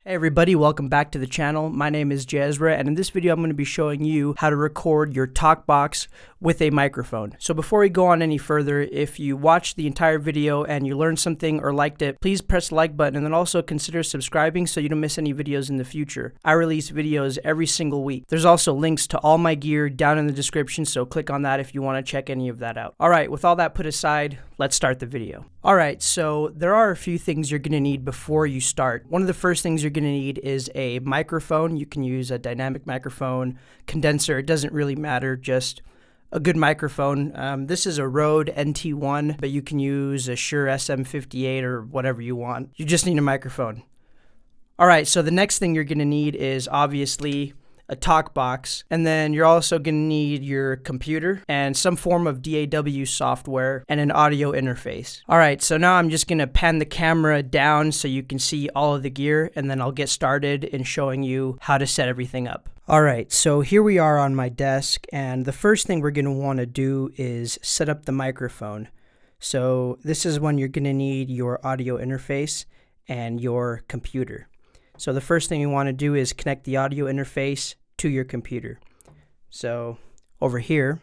Hey everybody, welcome back to the channel. My name is Jezra, and in this video I'm going to be showing you how to record your talkbox with a microphone. So before we go on any further, if you watched the entire video and you learned something or liked it, please press the like button and then also consider subscribing so you don't miss any videos in the future. I release videos every single week. There's also links to all my gear down in the description, so click on that if you want to check any of that out. Alright, with all that put aside, let's start the video. Alright, so there are a few things you're going to need before you start. One of the first things you're going to need is a microphone. You can use a dynamic microphone, condenser, it doesn't really matter, just a good microphone. This is a Rode NT1, but you can use a Shure SM58 or whatever you want. You just need a microphone. Alright, so the next thing you're going to need is obviously a talkbox, and then you're also going to need your computer and some form of DAW software and an audio interface. Alright, so now I'm just going to pan the camera down so you can see all of the gear, and then I'll get started in showing you how to set everything up. Alright, so here we are on my desk, and the first thing we're going to want to do is set up the microphone. So this is when you're going to need your audio interface and your computer. So the first thing you want to do is connect the audio interface to your computer. So over here,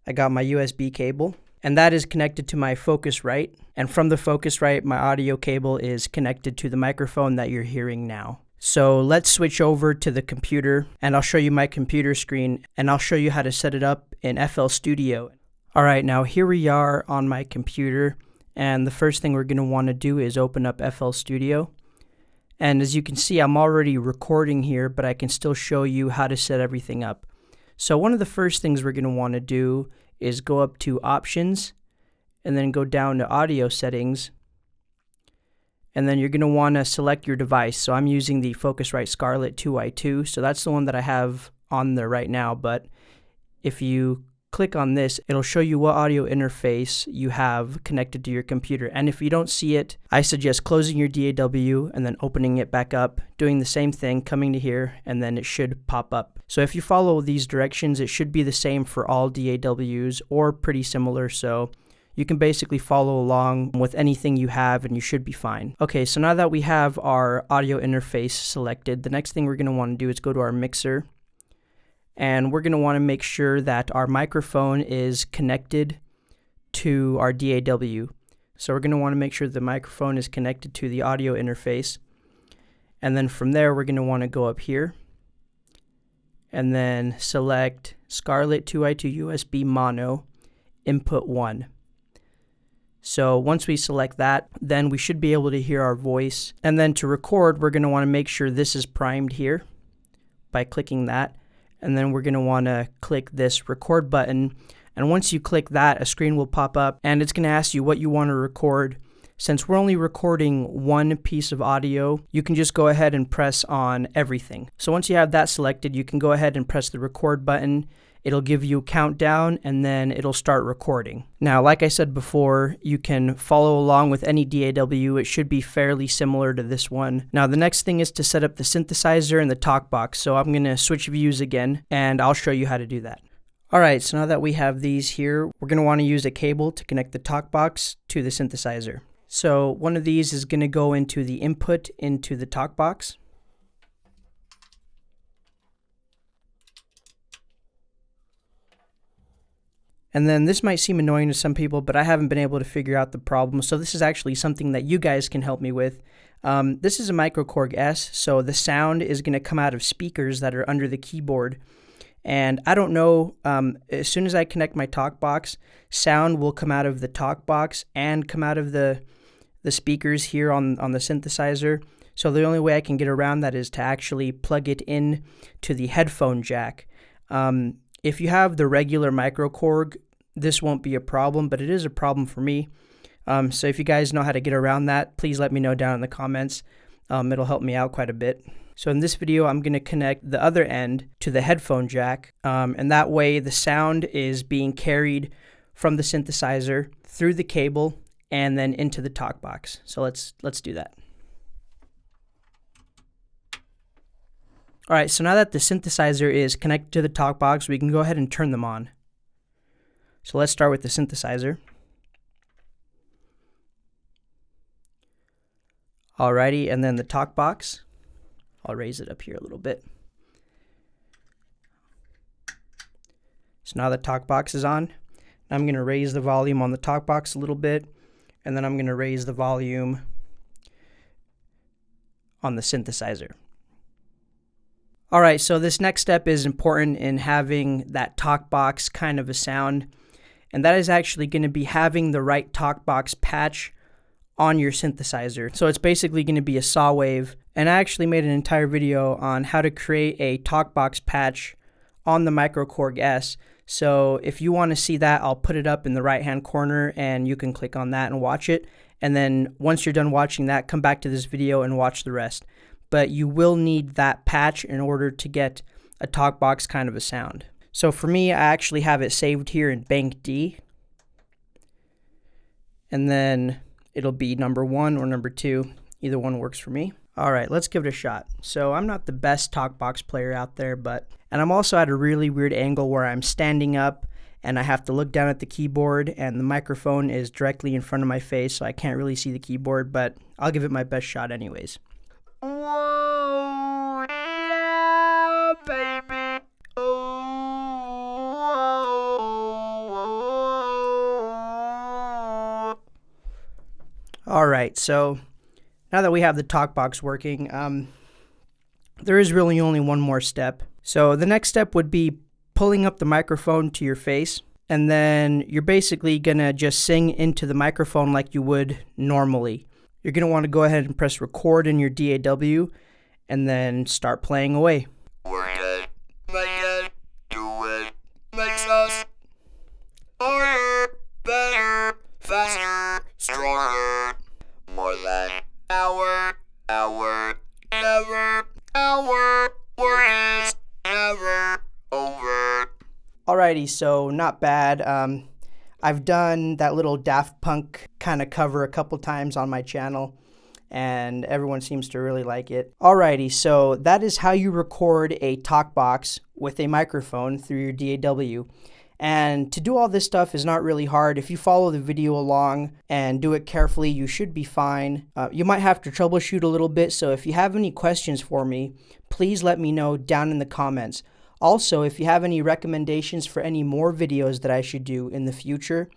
I got my USB cable, and that is connected to my Focusrite. And from the Focusrite, my audio cable is connected to the microphone that you're hearing now. So let's switch over to the computer, and I'll show you my computer screen, and I'll show you how to set it up in FL Studio. Alright, now here we are on my computer, and the first thing we're going to want to do is open up FL Studio. And as you can see, I'm already recording here, but I can still show you how to set everything up. So one of the first things we're going to want to do is go up to Options, and then go down to Audio Settings, and then you're going to want to select your device. So I'm using the Focusrite Scarlett 2i2, so that's the one that I have on there right now, but if you click on this, it'll show you what audio interface you have connected to your computer. And if you don't see it, I suggest closing your DAW and then opening it back up, doing the same thing, coming to here, and then it should pop up. So if you follow these directions, it should be the same for all DAWs or pretty similar, so you can basically follow along with anything you have and you should be fine. Okay, so now that we have our audio interface selected, the next thing we're going to want to do is go to our mixer, and we're going to want to make sure that our microphone is connected to our DAW. So we're going to want to make sure the microphone is connected to the audio interface, and then from there we're going to want to go up here and then select Scarlett 2i2 USB Mono Input 1. So once we select that, then we should be able to hear our voice. And then to record, we're going to want to make sure this is primed here by clicking that. And then we're going to want to click this record button. And once you click that, a screen will pop up and it's going to ask you what you want to record. Since we're only recording one piece of audio, you can just go ahead and press on everything. So once you have that selected, you can go ahead and press the record button. It'll give you a countdown and then it'll start recording. Now, like I said before, you can follow along with any DAW. It should be fairly similar to this one. Now, the next thing is to set up the synthesizer and the talkbox. So I'm going to switch views again and I'll show you how to do that. Alright, so now that we have these here, we're going to want to use a cable to connect the talkbox to the synthesizer. So one of these is going to go into the input into the talkbox. And then this might seem annoying to some people, but I haven't been able to figure out the problem. So this is actually something that you guys can help me with. This is a MicroKorg S, so the sound is going to come out of speakers that are under the keyboard. And I don't know, as soon as I connect my talkbox, sound will come out of the talkbox and come out of the speakers here on the synthesizer. So the only way I can get around that is to actually plug it in to the headphone jack. If you have the regular MicroKorg, this won't be a problem, but it is a problem for me. So if you guys know how to get around that, please let me know down in the comments. It'll help me out quite a bit. So in this video, I'm going to connect the other end to the headphone jack, and that way the sound is being carried from the synthesizer through the cable and then into the talkbox. So let's do that. Alright, so now that the synthesizer is connected to the talkbox, we can go ahead and turn them on. So let's start with the synthesizer. Alrighty, and then the talk box. I'll raise it up here a little bit. So now the talk box is on. I'm going to raise the volume on the talk box a little bit, and then I'm going to raise the volume on the synthesizer. Alright, so this next step is important in having that talk box kind of a sound, and that is actually going to be having the right talk box patch on your synthesizer. So it's basically going to be a saw wave, and I actually made an entire video on how to create a talk box patch on the MicroKorg S. So if you want to see that, I'll put it up in the right hand corner and you can click on that and watch it. And then once you're done watching that, come back to this video and watch the rest. But you will need that patch in order to get a talk box kind of a sound. So for me, I actually have it saved here in Bank D. And then it'll be number 1 or number 2. Either one works for me. Alright, let's give it a shot. So I'm not the best talk box player out there, and I'm also at a really weird angle where I'm standing up and I have to look down at the keyboard and the microphone is directly in front of my face, so I can't really see the keyboard, but I'll give it my best shot anyways. Whoa, yeah, baby. Oh. Alright, so now that we have the talk box working, there is really only one more step. So the next step would be pulling up the microphone to your face, and then you're basically gonna just sing into the microphone like you would normally. You're gonna want to go ahead and press record in your DAW, and then start playing away. Work it, make it, do it, makes us harder, better, faster, stronger, more than hour, never, hour, worries, never, over. Alrighty, so not bad. I've done that little Daft Punk kind of cover a couple times on my channel, and everyone seems to really like it. Alrighty, so that is how you record a talk box with a microphone through your DAW. And to do all this stuff is not really hard. If you follow the video along and do it carefully, you should be fine. You might have to troubleshoot a little bit, so if you have any questions for me, please let me know down in the comments. Also, if you have any recommendations for any more videos that I should do in the future,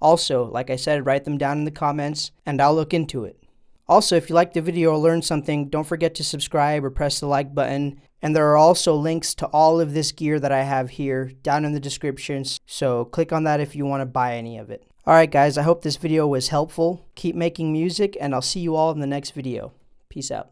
also, like I said, write them down in the comments and I'll look into it. Also, if you liked the video or learned something, don't forget to subscribe or press the like button. And there are also links to all of this gear that I have here down in the description, so click on that if you want to buy any of it. Alright guys, I hope this video was helpful. Keep making music, and I'll see you all in the next video. Peace out.